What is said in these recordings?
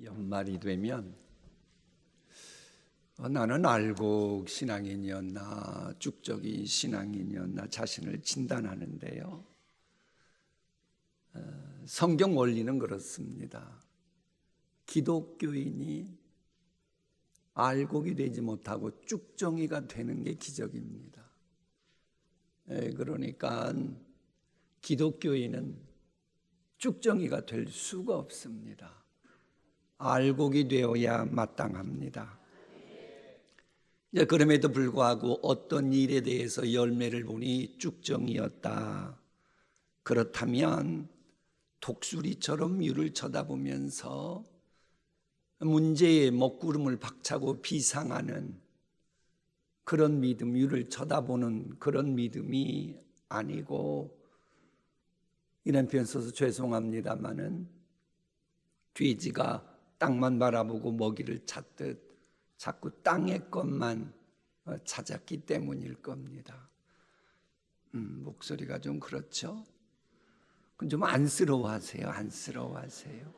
연말이 되면 나는 알곡 신앙인이었나 쭉적이 신앙인이었나 자신을 진단하는데요. 성경 원리는 그렇습니다. 기독교인이 알곡이 되지 못하고 쭉정이가 되는 게 기적입니다. 그러니까 기독교인은 쭉정이가 될 수가 없습니다. 알곡이 되어야 마땅합니다. 그럼에도 불구하고 어떤 일에 대해서 열매를 보니 쭉정이었다. 그렇다면 독수리처럼 위를 쳐다보면서 문제의 먹구름을 박차고 비상하는 그런 믿음, 위를 쳐다보는 그런 믿음이 아니고, 이런 표현 써서 죄송합니다마는 돼지가 땅만 바라보고 먹이를 찾듯 자꾸 땅의 것만 찾았기 때문일 겁니다. 목소리가 좀 그렇죠? 좀 안쓰러워하세요. 안쓰러워하세요.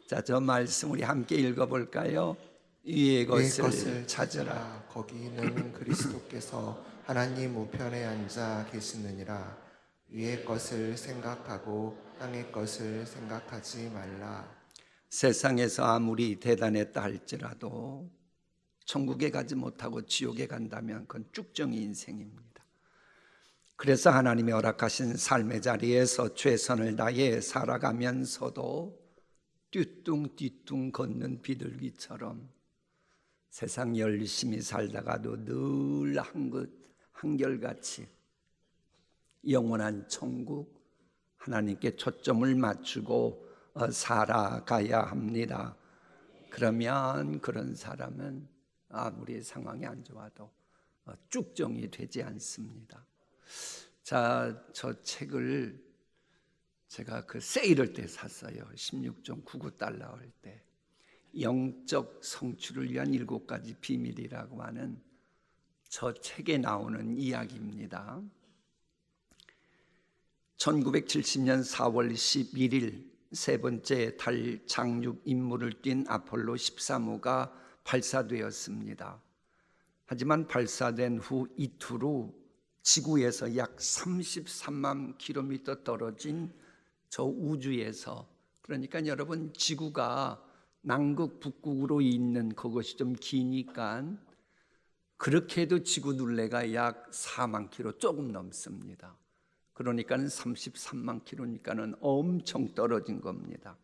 자, 저 말씀 우리 함께 읽어볼까요? 위의 것을 찾으라. 거기는 그리스도께서 하나님 우편에 앉아 계시느니라. 위의 것을 생각하고 땅의 것을 생각하지 말라. 세상에서 아무리 대단했다 할지라도 천국에 가지 못하고 지옥에 간다면 그건 쭉정이 인생입니다. 그래서 하나님이 허락하신 삶의 자리에서 최선을 다해 살아가면서도 띠뚱띠뚱 걷는 비둘기처럼 세상 열심히 살다가도 늘 한결같이 영원한 천국 하나님께 초점을 맞추고 살아가야 합니다. 그러면 그런 사람은 아무리 상황이 안 좋아도 쭉정이 되지 않습니다. 자, 저 책을 제가 그 세일할 때 샀어요. 16.99달러 할 때. 영적 성취를 위한 7가지 비밀이라고 하는 저 책에 나오는 이야기입니다. 1970년 4월 11일 세 번째 달 착륙 임무를 띈 아폴로 13호가 발사되었습니다. 하지만 발사된 후 이틀 후 지구에서 약 33만 킬로미터 떨어진 저 우주에서, 그러니까 여러분 지구가 남극 북극으로 있는 그것이 좀 기니까 그렇게 해도 지구 둘레가 약 4만 킬로 조금 넘습니다. 그러니까 33만 킬로니까는 엄청 떨어진 겁니다.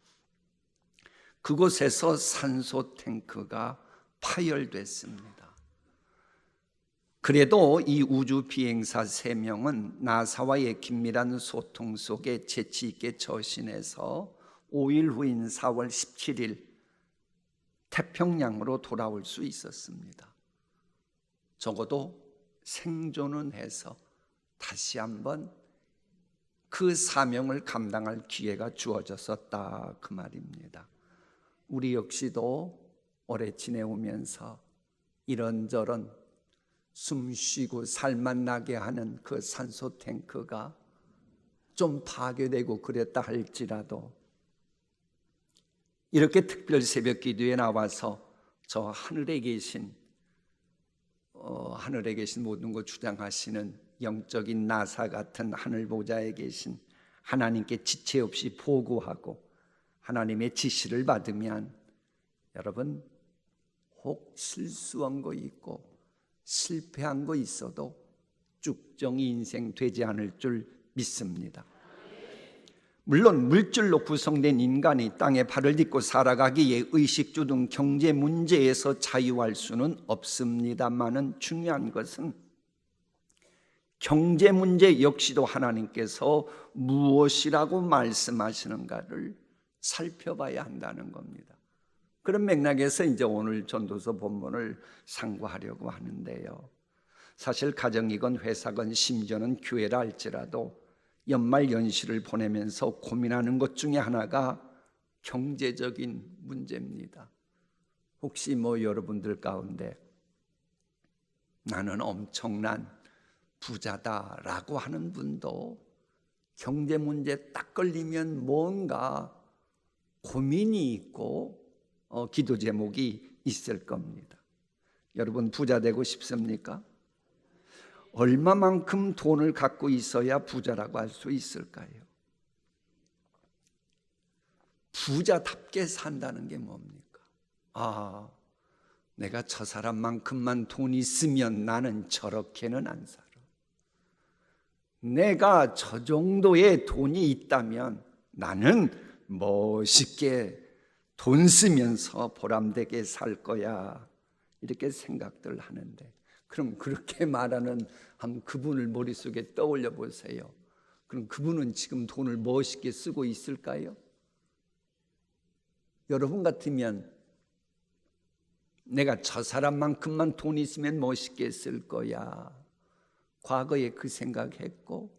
그곳에서 산소 탱크가 파열됐습니다. 그래도 이 우주 비행사 3명은 나사와의 긴밀한 소통 속에 재치 있게 처신해서 5일 후인 4월 17일 태평양으로 돌아올 수 있었습니다. 적어도 생존은 해서 다시 한번 그 사명을 감당할 기회가 주어졌었다, 그 말입니다. 우리 역시도 오래 지내오면서 이런저런 숨쉬고 살만 나게 하는 그 산소 탱크가 좀 파괴되고 그랬다 할지라도 이렇게 특별 새벽 기도에 나와서 저 하늘에 계신 모든 것 주장하시는 영적인 나사 같은 하늘 보좌에 계신 하나님께 지체 없이 보고하고 하나님의 지시를 받으면 여러분 혹 실수한 거 있고 실패한 거 있어도 쭉정이 인생 되지 않을 줄 믿습니다. 물론 물질로 구성된 인간이 땅에 발을 딛고 살아가기에 의식주 등 경제 문제에서 자유할 수는 없습니다만은 중요한 것은 경제 문제 역시도 하나님께서 무엇이라고 말씀하시는가를 살펴봐야 한다는 겁니다. 그런 맥락에서 이제 오늘 전도서 본문을 상고하려고 하는데요. 사실 가정이건 회사건 심지어는 교회라 할지라도 연말 연시를 보내면서 고민하는 것 중에 하나가 경제적인 문제입니다. 혹시 여러분들 가운데 나는 엄청난 부자다라고 하는 분도 경제 문제 딱 걸리면 뭔가 고민이 있고 기도 제목이 있을 겁니다. 여러분 부자 되고 싶습니까? 얼마만큼 돈을 갖고 있어야 부자라고 할 수 있을까요? 부자답게 산다는 게 뭡니까? 내가 저 사람만큼만 돈 있으면 나는 저렇게는 안 살아. 내가 저 정도의 돈이 있다면 나는 멋있게 돈 쓰면서 보람되게 살 거야. 이렇게 생각들 하는데, 그럼 그렇게 말하는 그분을 머릿속에 떠올려 보세요. 그럼 그분은 지금 돈을 멋있게 쓰고 있을까요? 여러분 같으면 내가 저 사람만큼만 돈 있으면 멋있게 쓸 거야. 과거에 그 생각했고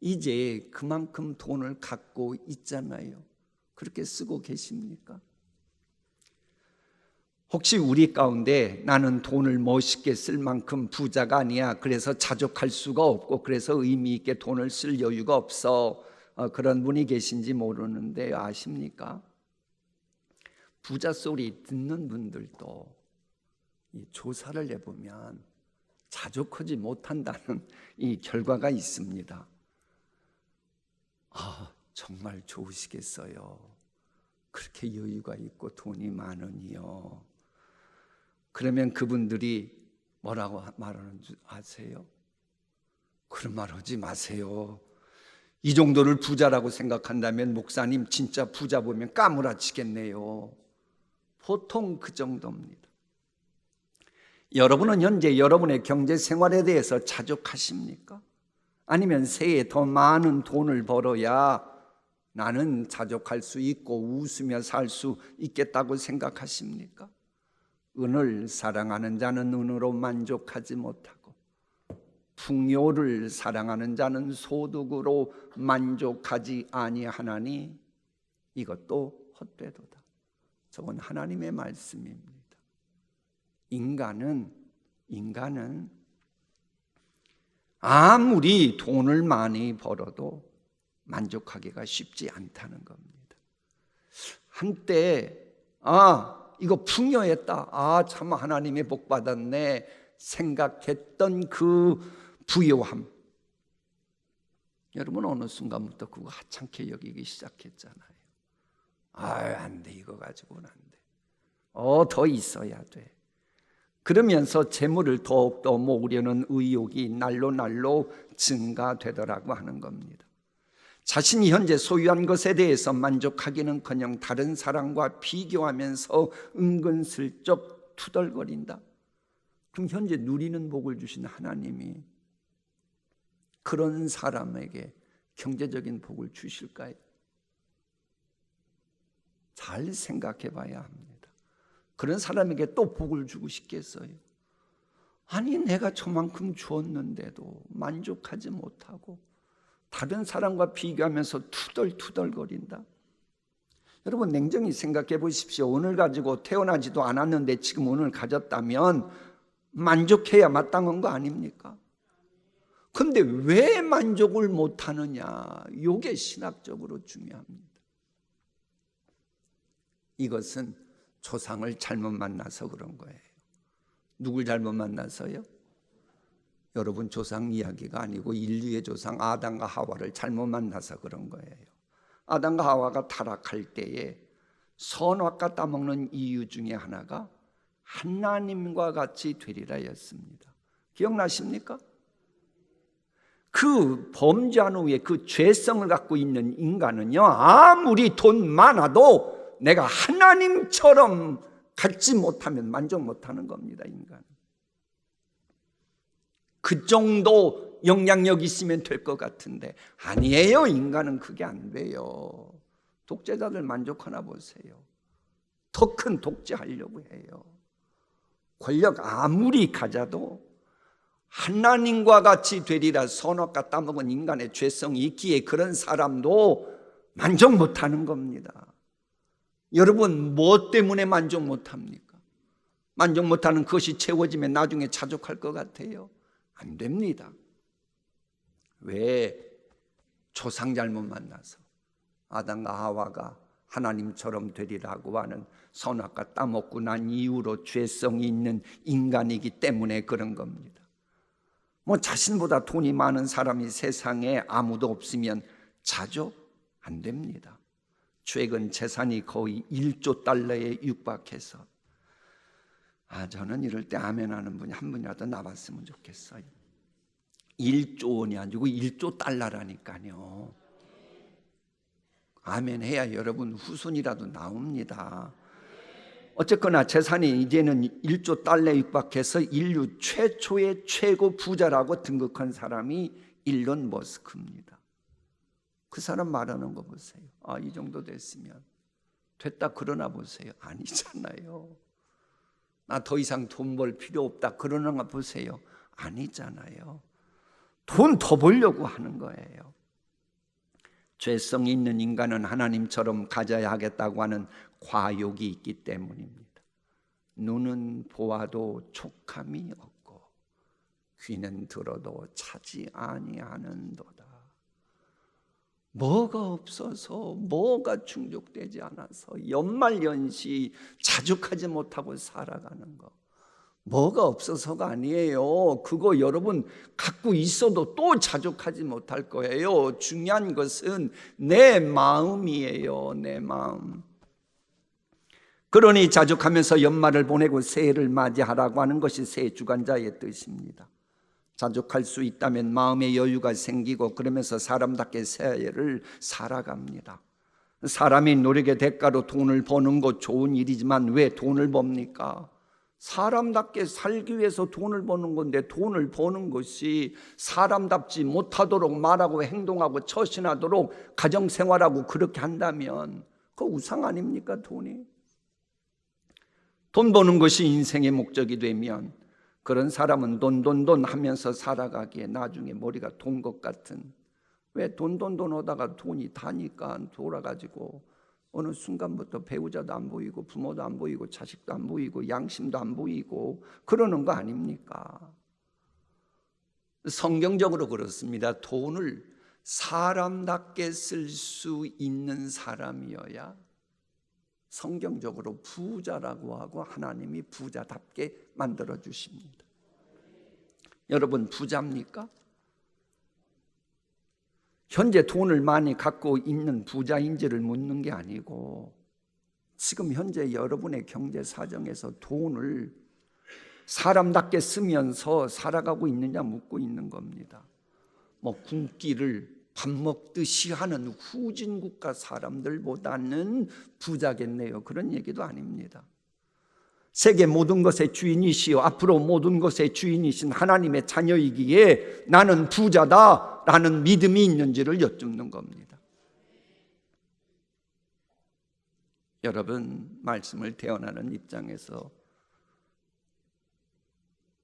이제 그만큼 돈을 갖고 있잖아요. 그렇게 쓰고 계십니까? 혹시 우리 가운데 나는 돈을 멋있게 쓸 만큼 부자가 아니야, 그래서 자족할 수가 없고 그래서 의미 있게 돈을 쓸 여유가 없어, 그런 분이 계신지 모르는데 아십니까? 부자 소리 듣는 분들도 이 조사를 해보면 자족하지 못한다는 이 결과가 있습니다. 정말 좋으시겠어요. 그렇게 여유가 있고 돈이 많으니요. 그러면 그분들이 뭐라고 말하는 줄 아세요? 그런 말 하지 마세요. 이 정도를 부자라고 생각한다면 목사님 진짜 부자 보면 까무라치겠네요. 보통 그 정도입니다. 여러분은 현재 여러분의 경제 생활에 대해서 자족하십니까? 아니면 새해 더 많은 돈을 벌어야 나는 자족할 수 있고 웃으며 살 수 있겠다고 생각하십니까? 은을 사랑하는 자는 은으로 만족하지 못하고 풍요를 사랑하는 자는 소득으로 만족하지 아니하나니 이것도 헛되도다. 저건 하나님의 말씀입니다. 인간은 아무리 돈을 많이 벌어도 만족하기가 쉽지 않다는 겁니다. 한때 이거 풍요했다, 참 하나님의 복 받았네 생각했던 그 부요함, 여러분 어느 순간부터 그거 하찮게 여기기 시작했잖아요. 안 돼, 이거 가지고는 안 돼. 더 있어야 돼. 그러면서 재물을 더욱더 모으려는 의욕이 날로 증가되더라고 하는 겁니다. 자신이 현재 소유한 것에 대해서 만족하기는커녕 다른 사람과 비교하면서 은근슬쩍 투덜거린다. 그럼 현재 누리는 복을 주신 하나님이 그런 사람에게 경제적인 복을 주실까요? 잘 생각해 봐야 합니다. 그런 사람에게 또 복을 주고 싶겠어요? 아니, 내가 저만큼 주었는데도 만족하지 못하고 다른 사람과 비교하면서 투덜투덜거린다. 여러분 냉정히 생각해 보십시오. 오늘 가지고 태어나지도 않았는데 지금 오늘 가졌다면 만족해야 마땅한 거 아닙니까? 그런데 왜 만족을 못하느냐? 이게 신학적으로 중요합니다. 이것은 조상을 잘못 만나서 그런 거예요. 누굴 잘못 만나서요? 여러분 조상 이야기가 아니고 인류의 조상 아담과 하와를 잘못 만나서 그런 거예요. 아담과 하와가 타락할 때에 선악과 따먹는 이유 중에 하나가 하나님과 같이 되리라였습니다. 기억나십니까? 그 범죄한 후에 그 죄성을 갖고 있는 인간은요, 아무리 돈 많아도 내가 하나님처럼 갖지 못하면 만족 못하는 겁니다. 인간은 그 정도 영향력 있으면 될 것 같은데 아니에요. 인간은 그게 안 돼요. 독재자들 만족하나 보세요. 더 큰 독재하려고 해요. 권력 아무리 가져도 하나님과 같이 되리라 선악과 따먹은 인간의 죄성이 있기에 그런 사람도 만족 못하는 겁니다. 여러분 뭐 때문에 만족 못합니까? 만족 못하는 그것이 채워지면 나중에 자족할 것 같아요? 안 됩니다. 왜? 조상 잘못 만나서 아담과 하와가 하나님처럼 되리라고 하는 선악과 따먹고 난 이후로 죄성이 있는 인간이기 때문에 그런 겁니다. 자신보다 돈이 많은 사람이 세상에 아무도 없으면 자조 안 됩니다. 최근 재산이 거의 1조 달러에 육박해서 저는 이럴 때 아멘 하는 분이 한 분이라도 나왔으면 좋겠어요. 1조 원이 아니고 1조 달러라니까요. 아멘 해야 여러분 후손이라도 나옵니다. 어쨌거나 재산이 이제는 1조 달러에 육박해서 인류 최초의 최고 부자라고 등극한 사람이 일론 머스크입니다. 그 사람 말하는 거 보세요. 이 정도 됐으면 됐다 그러나 보세요. 아니잖아요. 나 더 이상 돈 벌 필요 없다 그러는 거 보세요. 아니잖아요. 돈 더 벌려고 하는 거예요. 죄성이 있는 인간은 하나님처럼 가져야 하겠다고 하는 과욕이 있기 때문입니다. 눈은 보아도 촉함이 없고 귀는 들어도 차지 아니하는도다. 뭐가 없어서, 뭐가 충족되지 않아서 연말연시 자족하지 못하고 살아가는 거, 뭐가 없어서가 아니에요. 그거 여러분 갖고 있어도 또 자족하지 못할 거예요. 중요한 것은 내 마음이에요. 내 마음. 그러니 자족하면서 연말을 보내고 새해를 맞이하라고 하는 것이 새해 주관자의 뜻입니다. 자족할 수 있다면 마음의 여유가 생기고 그러면서 사람답게 새해를 살아갑니다. 사람이 노력의 대가로 돈을 버는 것 좋은 일이지만 왜 돈을 법니까? 사람답게 살기 위해서 돈을 버는 건데 돈을 버는 것이 사람답지 못하도록 말하고 행동하고 처신하도록 가정생활하고 그렇게 한다면 그거 우상 아닙니까? 돈이. 돈 버는 것이 인생의 목적이 되면 그런 사람은 돈 하면서 살아가기에 나중에 머리가 돈 것 같은, 왜 돈 하다가 돈이 다니까 돌아가지고 어느 순간부터 배우자도 안 보이고 부모도 안 보이고 자식도 안 보이고 양심도 안 보이고 그러는 거 아닙니까? 성경적으로 그렇습니다. 돈을 사람답게 쓸 수 있는 사람이어야 성경적으로 부자라고 하고 하나님이 부자답게 만들어 주십니다. 여러분 부자입니까? 현재 돈을 많이 갖고 있는 부자인지를 묻는 게 아니고 지금 현재 여러분의 경제 사정에서 돈을 사람답게 쓰면서 살아가고 있느냐 묻고 있는 겁니다. 굶기를 밥 먹듯이 하는 후진국가 사람들보다는 부자겠네요. 그런 얘기도 아닙니다. 세계 모든 것의 주인이시요 앞으로 모든 것의 주인이신 하나님의 자녀이기에 나는 부자다라는 믿음이 있는지를 여쭙는 겁니다. 여러분 말씀을 대언하는 입장에서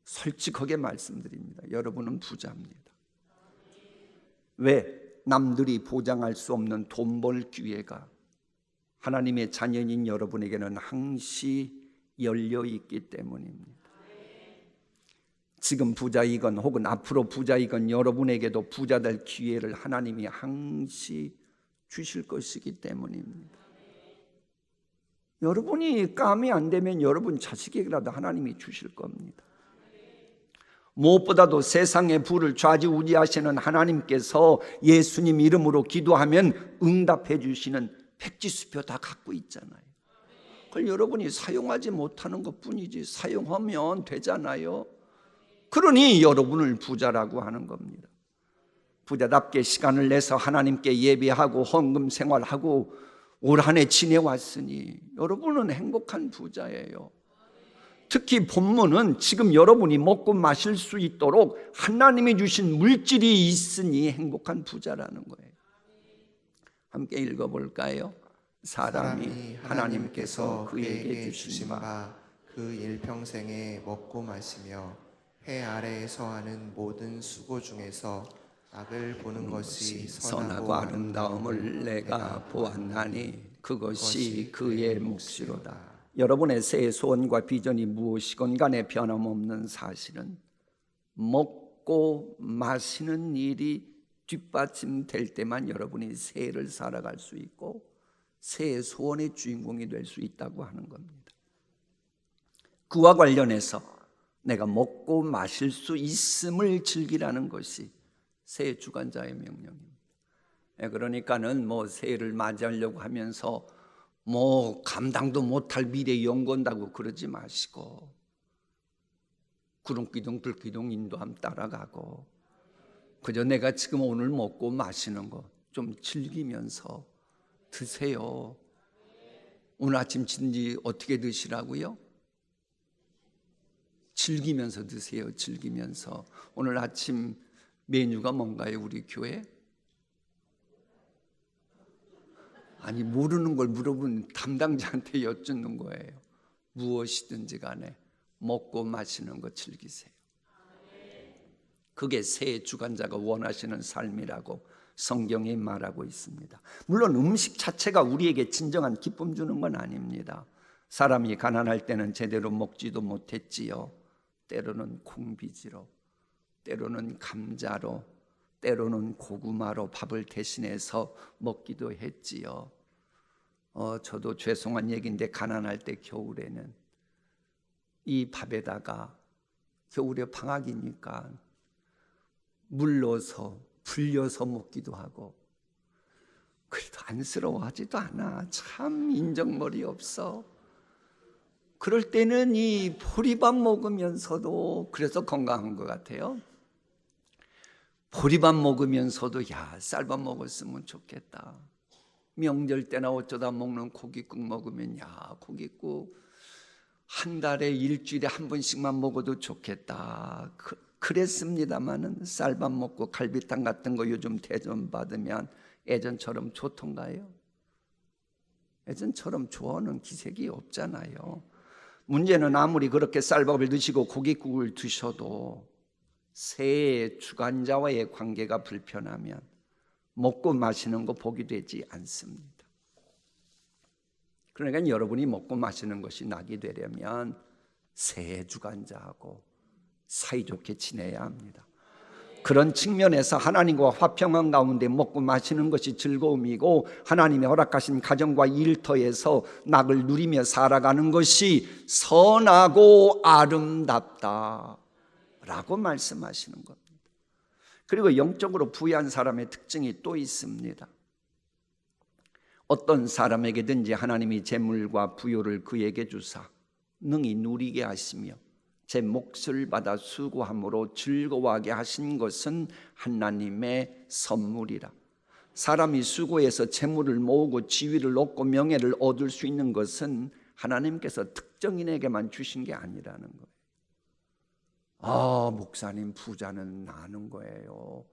솔직하게 말씀드립니다. 여러분은 부자입니다. 왜? 남들이 보장할 수 없는 돈 벌 기회가 하나님의 자녀인 여러분에게는 항시 열려 있기 때문입니다. 지금 부자이건 혹은 앞으로 부자이건 여러분에게도 부자 될 기회를 하나님이 항시 주실 것이기 때문입니다. 여러분이 감이 안 되면 여러분 자식에게라도 하나님이 주실 겁니다. 무엇보다도 세상의 부를 좌지우지하시는 하나님께서 예수님 이름으로 기도하면 응답해 주시는 백지수표 다 갖고 있잖아요. 그걸 여러분이 사용하지 못하는 것뿐이지 사용하면 되잖아요. 그러니 여러분을 부자라고 하는 겁니다. 부자답게 시간을 내서 하나님께 예배하고 헌금 생활하고 올 한 해 지내왔으니 여러분은 행복한 부자예요. 특히 본문은 지금 여러분이 먹고 마실 수 있도록 하나님이 주신 물질이 있으니 행복한 부자라는 거예요. 함께 읽어볼까요? 사람이 하나님께서 그에게 주신 바 그 일평생에 먹고 마시며 해 아래에서 하는 모든 수고 중에서 악을 보는 것이 선하고 아름다움을 내가 보았나니 그것이 그의 몫이로다. 여러분의 새해 소원과 비전이 무엇이건 간에 변함없는 사실은 먹고 마시는 일이 뒷받침될 때만 여러분이 새해를 살아갈 수 있고 새의 소원의 주인공이 될 수 있다고 하는 겁니다. 그와 관련해서 내가 먹고 마실 수 있음을 즐기라는 것이 새의 주관자의 명령입니다. 그러니까는 새해를 맞이하려고 하면서 감당도 못할 미래 연건다고 그러지 마시고 구름기둥 불기둥 인도함 따라가고 그저 내가 지금 오늘 먹고 마시는 거 좀 즐기면서 드세요. 오늘 아침 진지 어떻게 드시라고요? 즐기면서 드세요. 즐기면서. 오늘 아침 메뉴가 뭔가요? 우리 교회? 아니, 모르는 걸 물어보는 담당자한테 여쭙는 거예요. 무엇이든지 간에 먹고 마시는 거 즐기세요. 그게 새 주관자가 원하시는 삶이라고 성경이 말하고 있습니다. 물론 음식 자체가 우리에게 진정한 기쁨 주는 건 아닙니다. 사람이 가난할 때는 제대로 먹지도 못했지요. 때로는 콩비지로, 때로는 감자로, 때로는 고구마로 밥을 대신해서 먹기도 했지요. 저도 죄송한 얘기인데 가난할 때 겨울에는 이 밥에다가 겨울에 방학이니까 물 넣어서 불려서 먹기도 하고 그래도 안쓰러워하지도 않아. 참 인정머리 없어. 그럴 때는 이 보리밥 먹으면서도 그래서 건강한 것 같아요. 보리밥 먹으면서도 쌀밥 먹었으면 좋겠다. 명절 때나 어쩌다 먹는 고깃국 먹으면 고깃국 한 달에 일주일에 한 번씩만 먹어도 좋겠다. 그랬습니다마는 쌀밥 먹고 갈비탕 같은 거 요즘 대접 받으면 예전처럼 좋던가요? 예전처럼 좋아하는 기색이 없잖아요. 문제는 아무리 그렇게 쌀밥을 드시고 고깃국을 드셔도 새의 주관자와의 관계가 불편하면 먹고 마시는 거 복이 되지 않습니다. 그러니까 여러분이 먹고 마시는 것이 낙이 되려면 새의 주관자하고 사이좋게 지내야 합니다. 그런 측면에서 하나님과 화평한 가운데 먹고 마시는 것이 즐거움이고 하나님이 허락하신 가정과 일터에서 낙을 누리며 살아가는 것이 선하고 아름답다 라고 말씀하시는 겁니다. 그리고 영적으로 부유한 사람의 특징이 또 있습니다. 어떤 사람에게든지 하나님이 재물과 부요를 그에게 주사 능히 누리게 하시며 제 몫을 받아 수고함으로 즐거워하게 하신 것은 하나님의 선물이라. 사람이 수고해서 재물을 모으고 지위를 얻고 명예를 얻을 수 있는 것은 하나님께서 특정인에게만 주신 게 아니라는 거예요. 목사님 부자는 나는 거예요.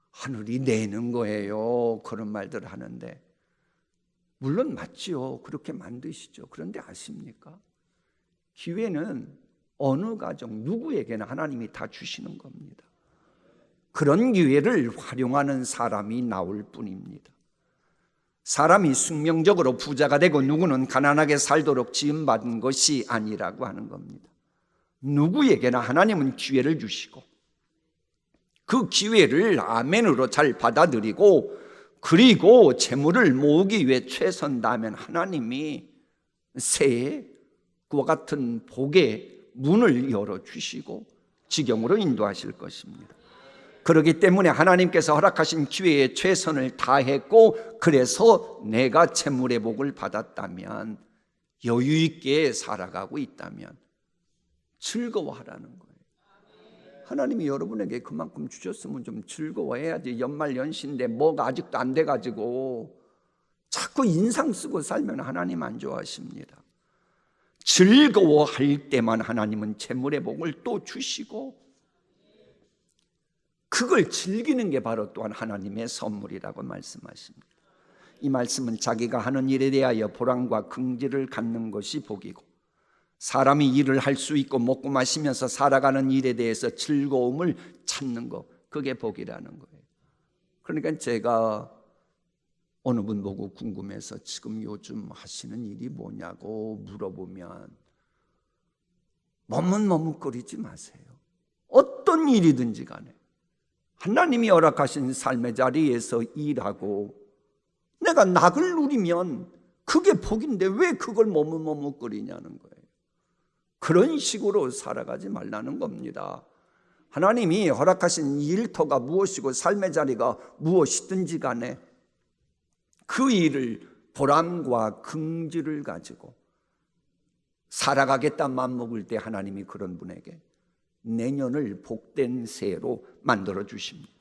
하늘이 내는 거예요. 그런 말들 하는데 물론 맞지요. 그렇게 만드시죠. 그런데 아십니까? 기회는 어느 가정 누구에게나 하나님이 다 주시는 겁니다. 그런 기회를 활용하는 사람이 나올 뿐입니다. 사람이 숙명적으로 부자가 되고 누구는 가난하게 살도록 지음받은 것이 아니라고 하는 겁니다. 누구에게나 하나님은 기회를 주시고 그 기회를 아멘으로 잘 받아들이고 그리고 재물을 모으기 위해 최선 다하면 하나님이 새해 그와 같은 복의 문을 열어주시고 지경으로 인도하실 것입니다. 그렇기 때문에 하나님께서 허락하신 기회에 최선을 다했고 그래서 내가 재물의 복을 받았다면 여유 있게 살아가고 있다면 즐거워하라는 거예요. 하나님이 여러분에게 그만큼 주셨으면 좀 즐거워해야지. 연말연시인데 뭐가 아직도 안 돼가지고 자꾸 인상 쓰고 살면 하나님 안 좋아하십니다. 즐거워할 때만 하나님은 재물의 복을 또 주시고 그걸 즐기는 게 바로 또한 하나님의 선물이라고 말씀하십니다. 이 말씀은 자기가 하는 일에 대하여 보람과 긍지를 갖는 것이 복이고 사람이 일을 할 수 있고 먹고 마시면서 살아가는 일에 대해서 즐거움을 찾는 것, 그게 복이라는 거예요. 그러니까 제가 어느 분 보고 궁금해서 지금 요즘 하시는 일이 뭐냐고 물어보면 머뭇머뭇거리지 마세요. 어떤 일이든지 간에 하나님이 허락하신 삶의 자리에서 일하고 내가 낙을 누리면 그게 복인데 왜 그걸 머뭇머뭇거리냐는 거예요. 그런 식으로 살아가지 말라는 겁니다. 하나님이 허락하신 일터가 무엇이고 삶의 자리가 무엇이든지 간에 그 일을 보람과 긍지를 가지고 살아가겠다 맘먹을 때 하나님이 그런 분에게 내년을 복된 새해로 만들어 주십니다.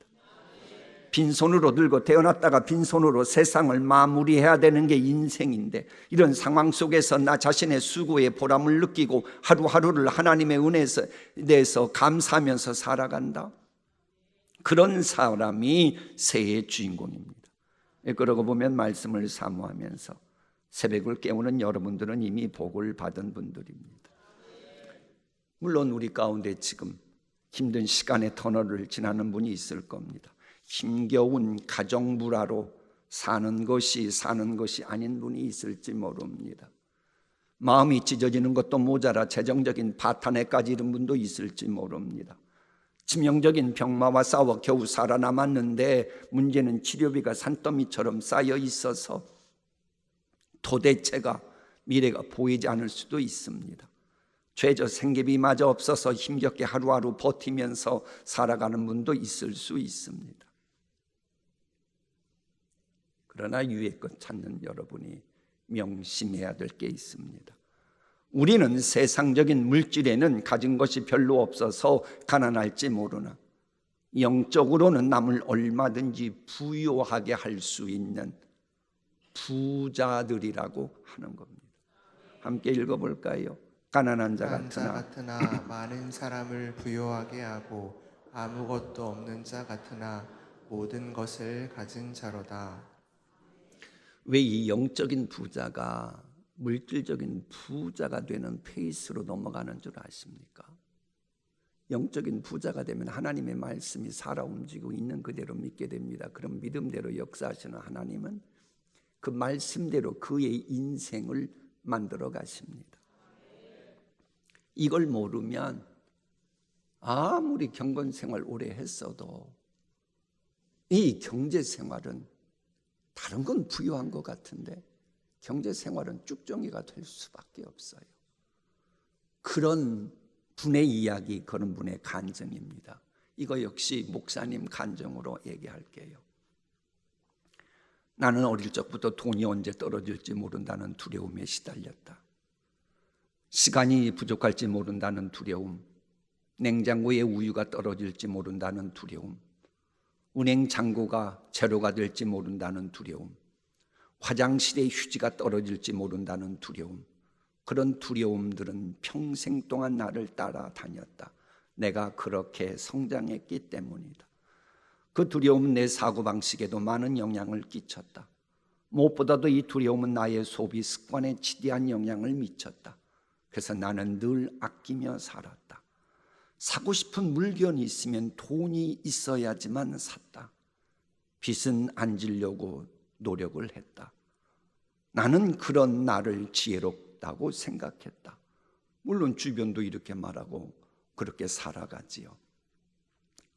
빈손으로 들고 태어났다가 빈손으로 세상을 마무리해야 되는 게 인생인데, 이런 상황 속에서 나 자신의 수고에 보람을 느끼고 하루하루를 하나님의 은혜에 대해서 감사하면서 살아간다, 그런 사람이 새해의 주인공입니다. 그러고 보면 말씀을 사모하면서 새벽을 깨우는 여러분들은 이미 복을 받은 분들입니다. 물론 우리 가운데 지금 힘든 시간의 터널을 지나는 분이 있을 겁니다. 힘겨운 가정 불화로 사는 것이 아닌 분이 있을지 모릅니다. 마음이 찢어지는 것도 모자라 재정적인 파탄에까지 이른 분도 있을지 모릅니다. 치명적인 병마와 싸워 겨우 살아남았는데 문제는 치료비가 산더미처럼 쌓여 있어서 도대체가 미래가 보이지 않을 수도 있습니다. 최저 생계비마저 없어서 힘겹게 하루하루 버티면서 살아가는 분도 있을 수 있습니다. 그러나 유의 것 찾는 여러분이 명심해야 될 게 있습니다. 우리는 세상적인 물질에는 가진 것이 별로 없어서 가난할지 모르나 영적으로는 남을 얼마든지 부유하게 할 수 있는 부자들이라고 하는 겁니다. 함께 읽어볼까요? 가난한 자 같으나 많은 사람을 부유하게 하고 아무것도 없는 자 같으나 모든 것을 가진 자로다. 왜 이 영적인 부자가 물질적인 부자가 되는 페이스로 넘어가는 줄 아십니까? 영적인 부자가 되면 하나님의 말씀이 살아 움직이고 있는 그대로 믿게 됩니다. 그럼 믿음대로 역사하시는 하나님은 그 말씀대로 그의 인생을 만들어 가십니다. 이걸 모르면 아무리 경건 생활 오래 했어도 이 경제 생활은 다른 건 부유한 것 같은데 경제 생활은 쭉정이가 될 수밖에 없어요. 그런 분의 이야기, 그런 분의 간증입니다. 이거 역시 목사님 간증으로 얘기할게요. 나는 어릴 적부터 돈이 언제 떨어질지 모른다는 두려움에 시달렸다. 시간이 부족할지 모른다는 두려움, 냉장고에 우유가 떨어질지 모른다는 두려움, 은행 잔고가 제로가 될지 모른다는 두려움, 화장실에 휴지가 떨어질지 모른다는 두려움, 그런 두려움들은 평생 동안 나를 따라다녔다. 내가 그렇게 성장했기 때문이다. 그 두려움은 내 사고방식에도 많은 영향을 끼쳤다. 무엇보다도 이 두려움은 나의 소비 습관에 지대한 영향을 미쳤다. 그래서 나는 늘 아끼며 살았다. 사고 싶은 물건이 있으면 돈이 있어야지만 샀다. 빚은 안 지려고 노력을 했다. 나는 그런 나를 지혜롭다고 생각했다. 물론 주변도 이렇게 말하고 그렇게 살아가지요.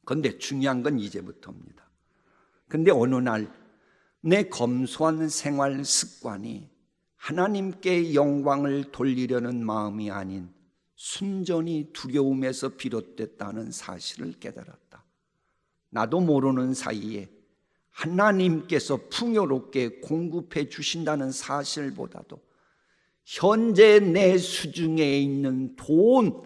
그런데 중요한 건 이제부터입니다. 그런데 어느 날 내 검소한 생활 습관이 하나님께 영광을 돌리려는 마음이 아닌 순전히 두려움에서 비롯됐다는 사실을 깨달았다. 나도 모르는 사이에 하나님께서 풍요롭게 공급해 주신다는 사실보다도 현재 내 수중에 있는 돈,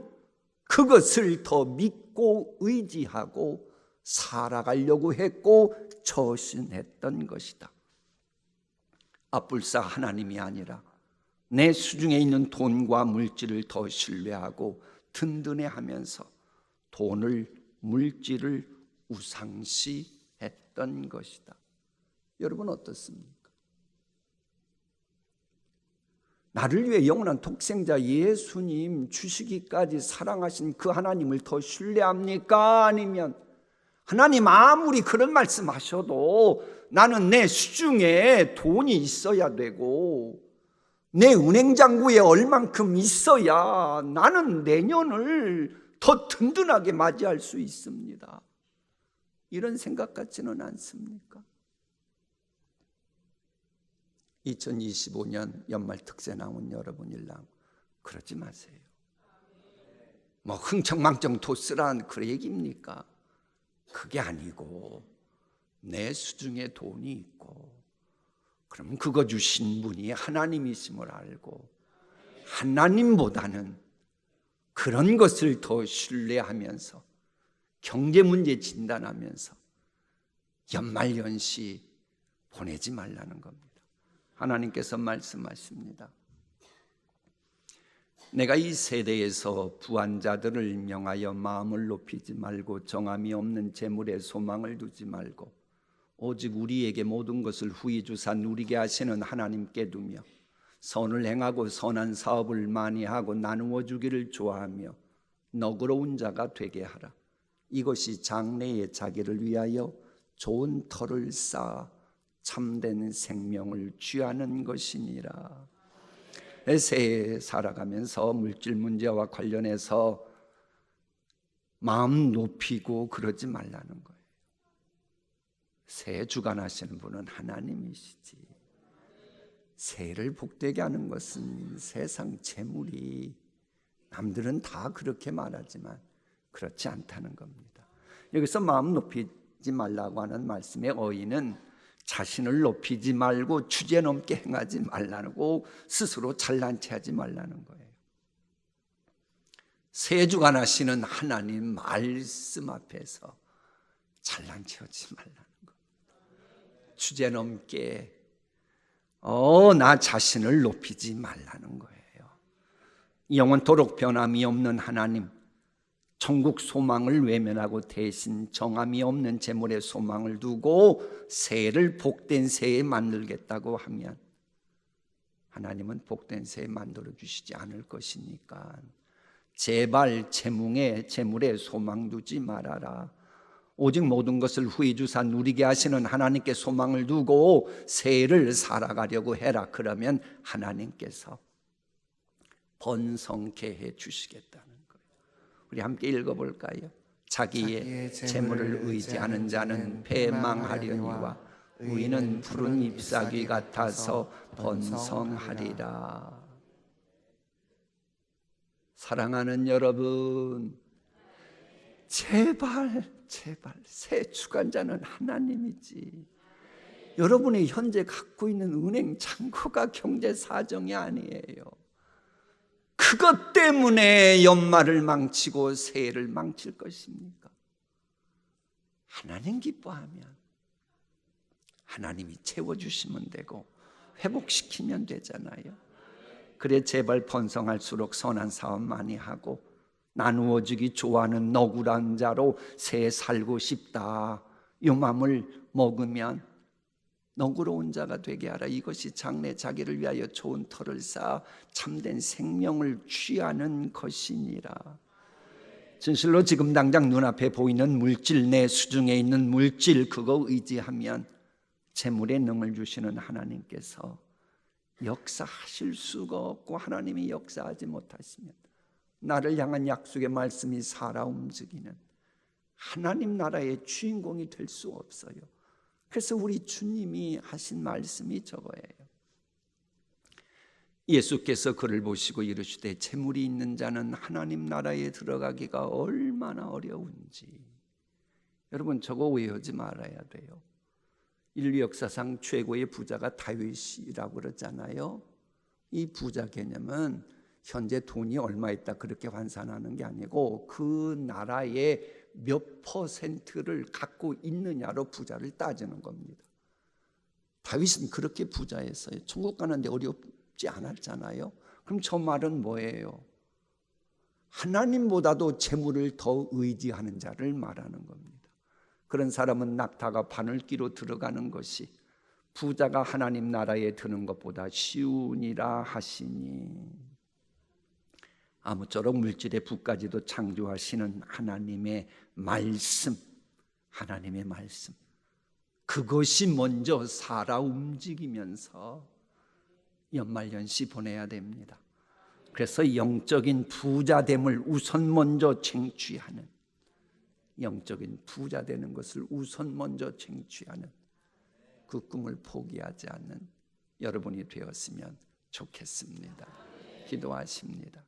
그것을 더 믿고 의지하고 살아가려고 했고 처신했던 것이다. 불사 하나님이 아니라 내 수중에 있는 돈과 물질을 더 신뢰하고 든든해하면서 돈을, 물질을 우상시했던 것이다. 여러분 어떻습니까? 나를 위해 영원한 독생자 예수님 주시기까지 사랑하신 그 하나님을 더 신뢰합니까? 아니면 하나님 아무리 그런 말씀하셔도 나는 내 수중에 돈이 있어야 되고 내 은행잔고에 얼만큼 있어야 나는 내년을 더 든든하게 맞이할 수 있습니다. 이런 생각 같지는 않습니까? 2025년 연말 특세 나온 여러분일랑 그러지 마세요. 뭐 흥청망청 도쓰란 그 얘기입니까? 그게 아니고 내 수중에 돈이 있고 그럼 그거 주신 분이 하나님이심을 알고 하나님보다는 그런 것을 더 신뢰하면서 경제 문제 진단하면서 연말연시 보내지 말라는 겁니다. 하나님께서 말씀하십니다. 내가 이 세대에서 부한자들을 명하여 마음을 높이지 말고 정함이 없는 재물에 소망을 두지 말고 오직 우리에게 모든 것을 후히 주사 누리게 하시는 하나님께 두며 선을 행하고 선한 사업을 많이 하고 나누어 주기를 좋아하며 너그러운 자가 되게 하라. 이것이 장래에 자기를 위하여 좋은 터를 쌓아 참된 생명을 취하는 것이니라. 새해 살아가면서 물질 문제와 관련해서 마음 높이고 그러지 말라는 거예요. 새해 주관하시는 분은 하나님이시지. 새해를 복되게 하는 것은 세상 재물이 남들은 다 그렇게 말하지만 그렇지 않다는 겁니다. 여기서 마음 높이지 말라고 하는 말씀의 어휘는 자신을 높이지 말고 주제넘게 행하지 말라고 스스로 잘난 체하지 말라는 거예요. 새해 주관하시는 하나님 말씀 앞에서 잘난 체하지 말라는 겁니다. 주제넘게 나 자신을 높이지 말라는 거예요. 영원토록 변함이 없는 하나님, 천국 소망을 외면하고 대신 정함이 없는 재물의 소망을 두고 새해를 복된 새해 만들겠다고 하면 하나님은 복된 새해 만들어 주시지 않을 것이니까 제발 재물에 소망 두지 말아라. 오직 모든 것을 후히 주사 누리게 하시는 하나님께 소망을 두고 새해를 살아가려고 해라. 그러면 하나님께서 번성케 해 주시겠다는 거예요. 우리 함께 읽어볼까요? 자기의 재물을 의지하는 자는 패망하려니와 의인은 푸른 잎사귀 같아서 번성하리라. 사랑하는 여러분, 제발 새 주관자는 하나님이지 여러분이 현재 갖고 있는 은행 잔고가 경제 사정이 아니에요. 그것 때문에 연말을 망치고 새해를 망칠 것입니까? 하나님 기뻐하면 하나님이 채워주시면 되고 회복시키면 되잖아요. 그래 제발 번성할수록 선한 사업 많이 하고 나누어주기 좋아하는 너구란 자로 새해 살고 싶다. 이 마음을 먹으면 너그러운 자가 되게 하라. 이것이 장래 자기를 위하여 좋은 터를 쌓아 참된 생명을 취하는 것이니라. 진실로 지금 당장 눈앞에 보이는 물질, 내 수중에 있는 물질 그거 의지하면 재물에 능을 주시는 하나님께서 역사하실 수가 없고 하나님이 역사하지 못하시면 나를 향한 약속의 말씀이 살아 움직이는 하나님 나라의 주인공이 될 수 없어요. 그래서 우리 주님이 하신 말씀이 저거예요. 예수께서 그를 보시고 이르시되 재물이 있는 자는 하나님 나라에 들어가기가 얼마나 어려운지. 여러분 저거 외우지 말아야 돼요. 인류 역사상 최고의 부자가 다윗이라고 그러잖아요. 이 부자 개념은 현재 돈이 얼마 있다 그렇게 환산하는 게 아니고 그 나라의 몇 퍼센트를 갖고 있느냐로 부자를 따지는 겁니다. 다윗은 그렇게 부자였어요. 천국 가는데 어렵지 않았잖아요. 그럼 저 말은 뭐예요? 하나님보다도 재물을 더 의지하는 자를 말하는 겁니다. 그런 사람은 낙타가 바늘기로 들어가는 것이 부자가 하나님 나라에 드는 것보다 쉬우니라 하시니. 아무쪼록 물질의 부까지도 창조하시는 하나님의 말씀, 하나님의 말씀, 그것이 먼저 살아 움직이면서 연말연시 보내야 됩니다. 그래서 영적인 부자됨을 우선 먼저 쟁취하는, 영적인 부자 되는 것을 우선 먼저 쟁취하는 그 꿈을 포기하지 않는 여러분이 되었으면 좋겠습니다. 기도하십니다.